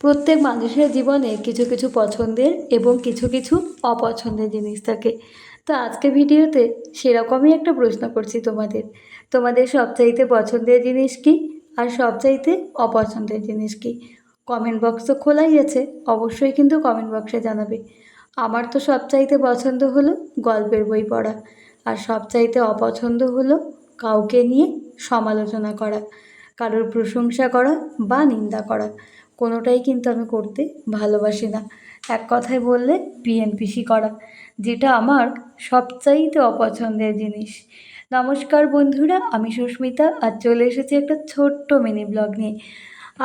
প্রত্যেক মানুষের জীবনে কিছু কিছু পছন্দের এবং কিছু কিছু অপছন্দের জিনিস থাকে। তো আজকে ভিডিওতে সেরকমই একটা প্রশ্ন করছি তোমাদের। তোমাদের সবচাইতে পছন্দের জিনিস কী আর সবচাইতে অপছন্দের জিনিস কী? কমেন্ট বক্স তো খোলাই আছে, অবশ্যই কিন্তু কমেন্ট বক্সে জানাবে। আমার তো সবচাইতে পছন্দ হলো গল্পের বই পড়া, আর সবচাইতে অপছন্দ হলো কাউকে নিয়ে সমালোচনা করা, কারোর প্রশংসা করা বা নিন্দা করা। কোনোটাই কিন্তু আমি করতে ভালোবাসি না। এক কথায় বললে পিএনপিসি করা, যেটা আমার সবচাইতে অপছন্দের জিনিস। নমস্কার বন্ধুরা, আমি সুস্মিতা আর চলে এসেছি একটা ছোট্ট মিনি ব্লগ নিয়ে।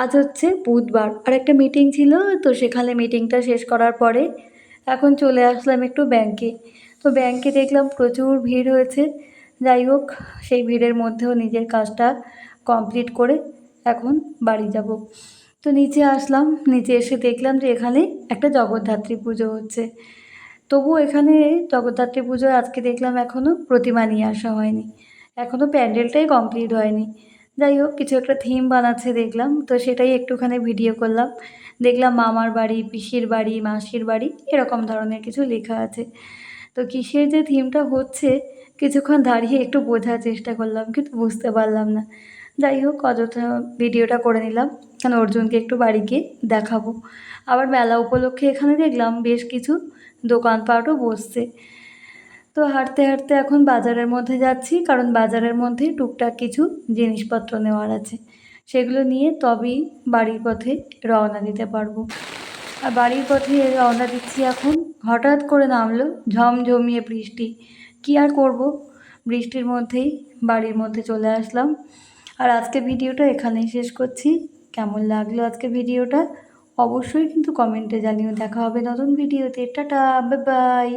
আজ হচ্ছে বুধবার, আর একটা মিটিং ছিল, তো সেখানে মিটিংটা শেষ করার পরে এখন চলে আসলাম একটু ব্যাংকে। তো ব্যাংকে দেখলাম প্রচুর ভিড় হয়েছে। যাই হোক, সেই ভিড়ের মধ্যেও নিজের কাজটা কমপ্লিট করে এখন বাড়ি যাব। তো নিচে আসলাম, নিচে এসে দেখলাম যে এখানে একটা জগদ্ধাত্রী পুজো হচ্ছে। তবুও এখানে জগদ্ধাত্রী পুজোয় আজকে দেখলাম এখনও প্রতিমা নিয়ে আসা হয়নি, এখনও প্যান্ডেলটাই কমপ্লিট হয়নি। যাই হোক, কিছু একটা থিম বানাচ্ছে দেখলাম, তো সেটাই একটুখানি ভিডিও করলাম। দেখলাম মামার বাড়ি, পিসির বাড়ি, মাসির বাড়ি, এরকম ধরনের কিছু লেখা আছে। তো কিসের যে থিমটা হচ্ছে, কিছুক্ষণ দাঁড়িয়ে একটু বোঝার চেষ্টা করলাম, কিন্তু বুঝতে পারলাম না। যাই হোক, অযথা ভিডিওটা করে নিলাম, কারণ অর্জুনকে একটু বাড়ি গিয়ে দেখাবো। আবার মেলা উপলক্ষে এখানে দেখলাম বেশ কিছু দোকানপাটও বসছে। তো হাঁটতে হাঁটতে এখন বাজারের মধ্যে যাচ্ছি, কারণ বাজারের মধ্যে টুকটাক কিছু জিনিসপত্র নেওয়ার আছে। সেগুলো নিয়ে তবেই বাড়ির পথে রওনা দিতে পারবো। আর বাড়ির পথে রওনা দিচ্ছি এখন, হঠাৎ করে নামলো ঝমঝমিয়ে বৃষ্টি। কী আর করব, বৃষ্টির মধ্যেই বাড়ির মধ্যে চলে আসলাম। আর আজকে ভিডিওটা এখানেই শেষ করছি। কেমন লাগলো আজকে ভিডিওটা অবশ্যই কিন্তু কমেন্টে জানিও। দেখা হবে নতুন ভিডিওতে। Tata, bye bye.